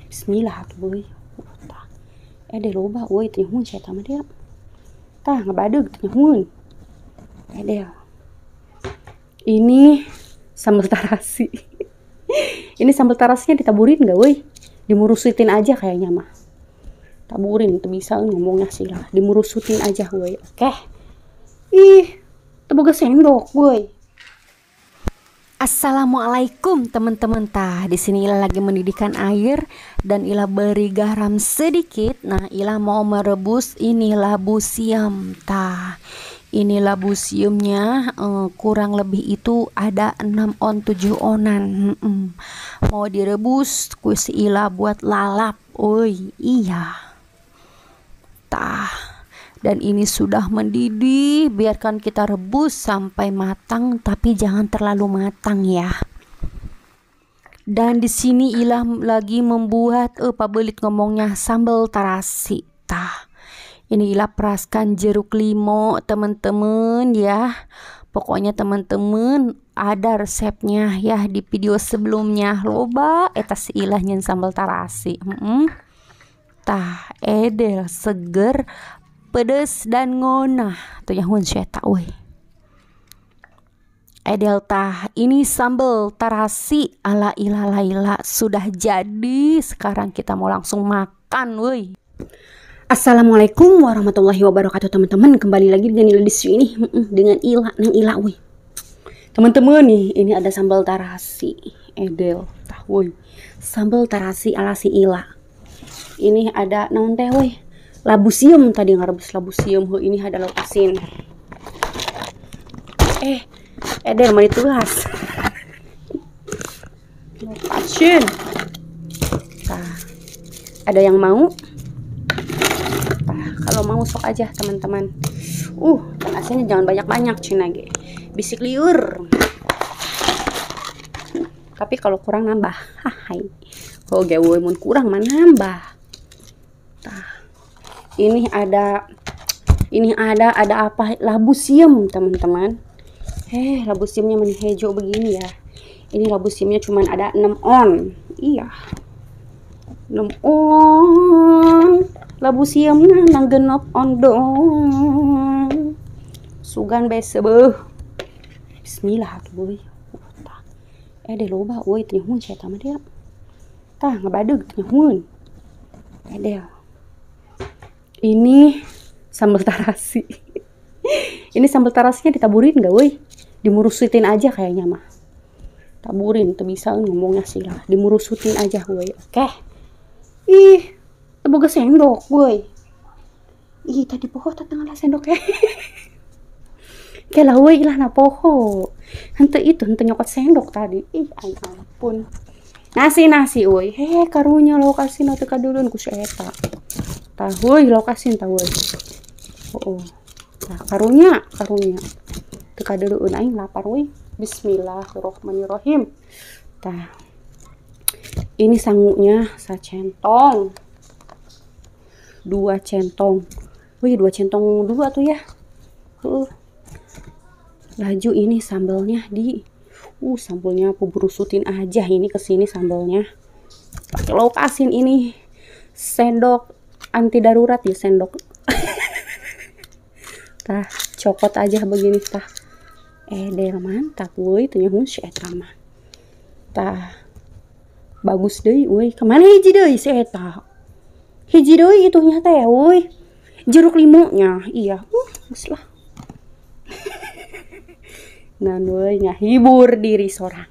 Bismillah tuh boy. Tah. Deh loba boy teh mun saya tama dia. Tah ngabadeg teh mun. Deh. Ini sambal tarasi. Ini sambal tarasinya ditaburin gak woi? Dimurusutin aja kayaknya mah. Taburin tuh bisa ngomongnya sih lah. Dimurusutin aja woi. Oke. Ih, teboga sendok woi. Assalamualaikum teman-teman, tah di sini Ila lagi mendidihkan air dan Ila beri garam sedikit. Nah, Ila mau merebus ini labu siam, tah. Ini labu siamnya kurang lebih itu ada 6 on 7 onan. Mau direbus kuis Ila buat lalap. Oi, iya. Tah. Dan ini sudah mendidih, biarkan kita rebus sampai matang, tapi jangan terlalu matang ya. Dan di sini Ila lagi membuat pabelit ngomongnya sambal tarasi. Tah. Ini Ila peraskan jeruk limau teman-teman ya. Pokoknya teman-teman ada resepnya ya di video sebelumnya. Loba eta si Ila nyen sambal tarasi. Tah, edel seger pedes dan ngonah tuh yang saya tahu. Delta ini sambal tarasi ala Ila Laila sudah jadi. Sekarang kita mau langsung makan woi. Assalamualaikum warahmatullahi wabarakatuh teman-teman. Kembali lagi dengan Ila di sini dengan Ila nang Ila woi. Teman-teman nih, ini ada sambal tarasi. Edel tah woi. Sambal tarasi ala si Ila. Ini ada naon teh woi? Labu siam tadi ngarebus labu siam. Ini ada lauk asin. Edel mah ditulas. Lauk asin. Nah, ada yang mau? Nah, kalau mau sok aja teman-teman. Dan asinnya jangan banyak-banyak cina ge. Bisik liur. Tapi kalau kurang nambah. Hai. Kalau gawe mun kurang mah nambah. Tah. Ini ada apa? Labu siam teman-teman. Labu siamnya meni hijau begini ya. Ini labu siamnya cuman ada 6 on. Iya. 6 on. Labu siamnya nang genep on dong. Sugan bese beuh. Bismillah tuh boy. Deh loba boy teh mun saya tama dia. Tah ngabadeg teh mun. Deh. Ini sambal tarasi. Ini sambal tarasinya ditaburin gak woi? Dimurusutin aja kayaknya mah. Taburin tuh bisa ngomongnya sih lah. Dimurusutin aja woi. Oke. Ih, teboga sendok woi. Ih, tadi poho tengah sendok ya. Kela woi lah na poho. Hente nyokot sendok tadi. Ih, ampun. Nasi woi. Karunya lo kasih teu kadulun ku si eta. Tah woi lokasin tah woi. Nah, karunya teu kadulun aing lapar woi. Bismillahirrahmanirrahim. Tah. Ini sangunya sacentong. 2 centong. Woi 2 centong dulu atuh ya. Laju ini sambalnya sambalnya aku berusutin aja ini kesini sambalnya. Pakai lauk asin ini. Sendok anti darurat ya sendok. Tah, cokot aja begini tah. Edel mantap woi teh nyuhun si eta mah. Tah. Bagus deui woi. Kemana hiji deui si eta? Hiji deui itunya teh woi. Jeruk limaunya. Iya. Geus lah. Nah woi ngahibur diri sorang.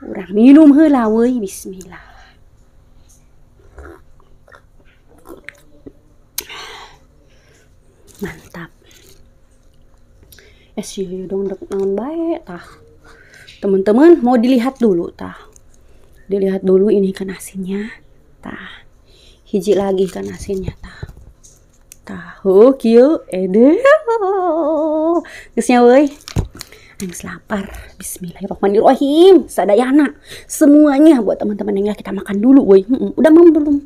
Urang minum heula woi. Bismillah. Mantap. Sih dong dek naon bae tah. Teman-teman mau dilihat dulu tah. Dilihat dulu ini kan asinnya. Tah. Hiji lagi kan asinnya tah. Tah, kieu edel. Geusnya euy. Geus lapar. Bismillahirrahmanirrahim. Sadayana semuanya buat teman-teman yang kita makan dulu woi. Udah mam belum?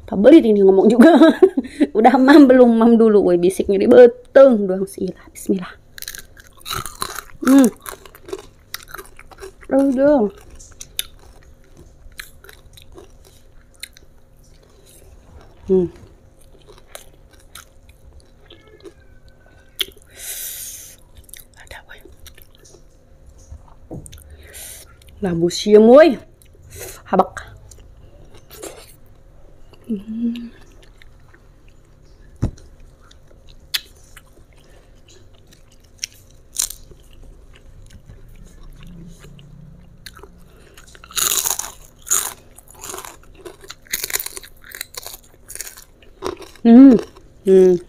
Pabelit ini ngomong juga. Udah mam belum? Mam dulu woi, bisiknya dibeteng doang si Ila. Bismillah. Dong. Hmm. Ada woy. Labu siam woy. Habak. Hmm. Hmm.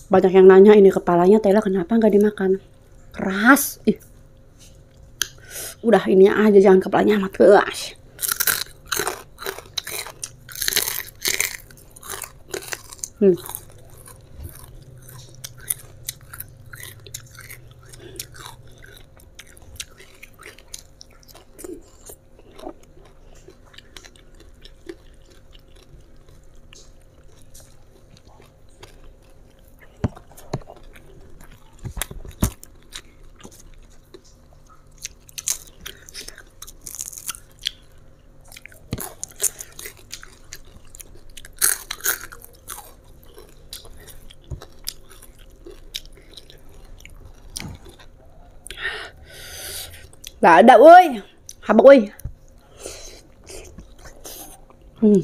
Banyak yang nanya ini kepalanya Tela kenapa nggak dimakan. Keras. Ih. Udah ini aja, jangan kepalanya amat keras. Hmm. Gak ada woi. Habak woi. Hmm.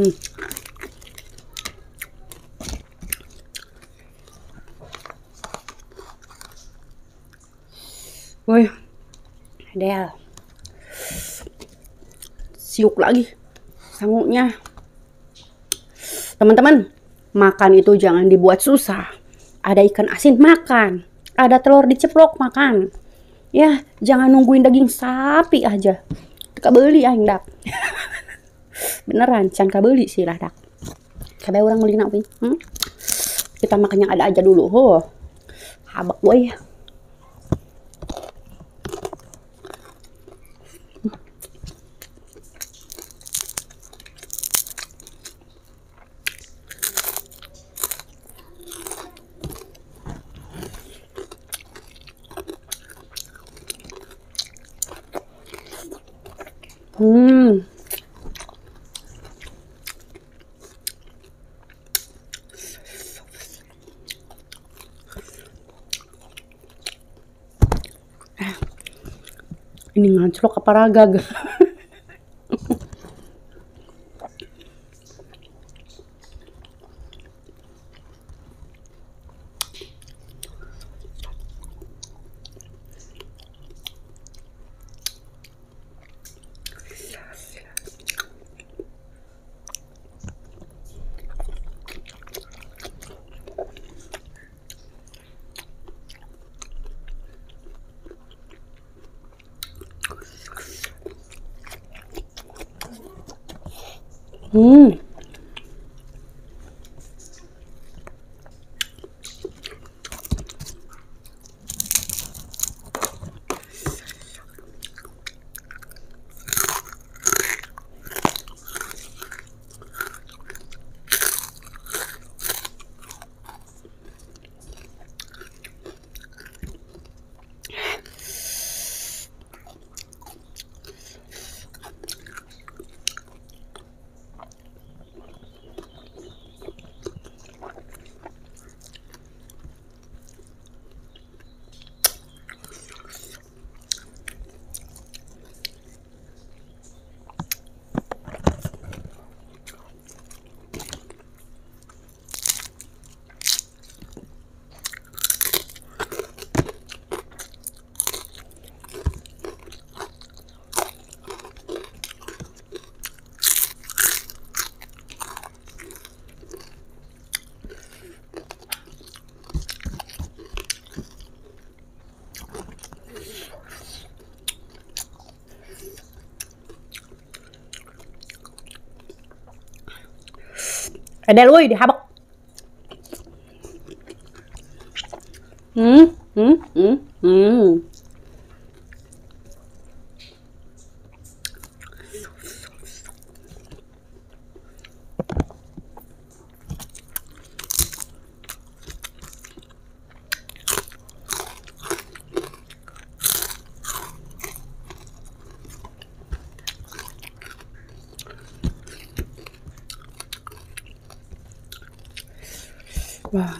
Hmm. Woi. Del. Siuk lagi sanggunya. Teman-teman, makan itu jangan dibuat susah. Ada ikan asin makan, ada telur diceplok makan. Ya, jangan nungguin daging sapi aja. Teka beli aing dak. Beneran, can kabeli sih lah dak. Kabe orang beli napi. Kita makan yang ada aja dulu. Habak boy. Ini nganclok apa ragag? Pedel woi dihabek. Hmm, hmm, hmm, hmm. Wah.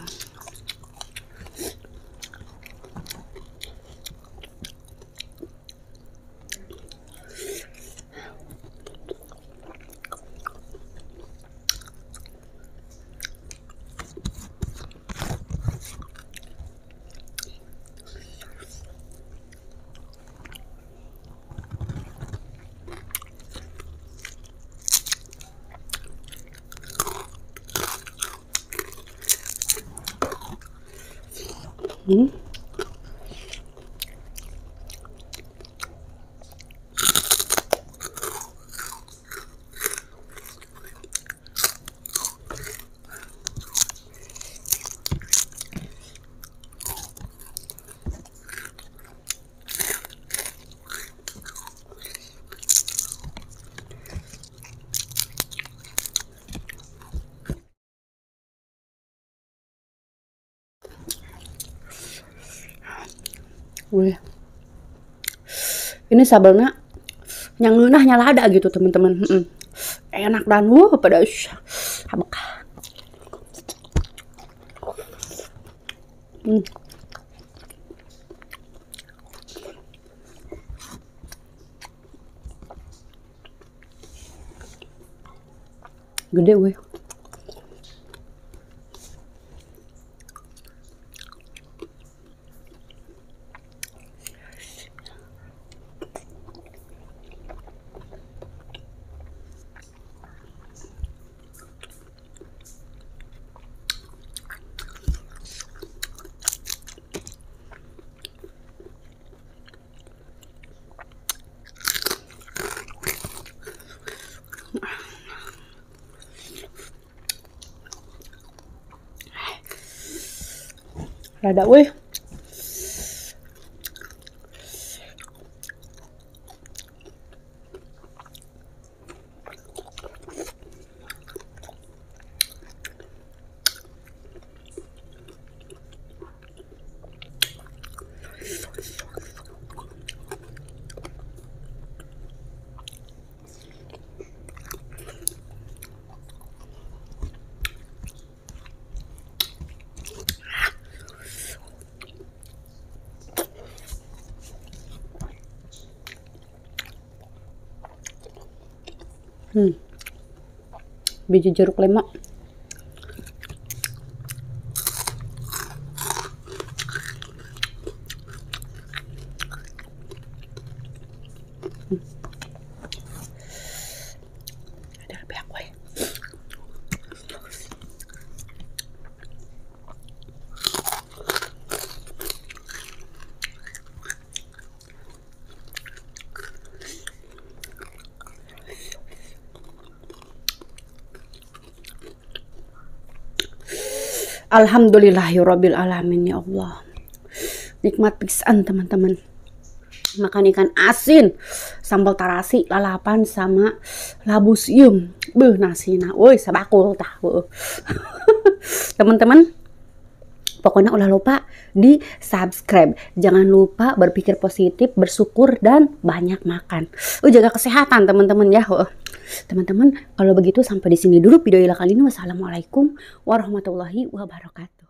Hmm. Wih. Ini sambelnya yang ngeunah lada gitu teman-teman. Enak dan pedas. Habek. Gede weh. Rada weh. Biji jeruk lemon. Ada lebih aku ya. Alhamdulillahirabbil alamin ya Allah. Nikmat pisan teman-teman. Makan ikan asin, sambal tarasi, lalapan sama labu sium. Beuh nasina, woi sabakul tah. Teman-teman, pokoknya ulah lupa di subscribe. Jangan lupa berpikir positif, bersyukur dan banyak makan. Jaga kesehatan teman-teman ya. Teman-teman, kalau begitu sampai di sini dulu video kali ini. Wassalamualaikum warahmatullahi wabarakatuh.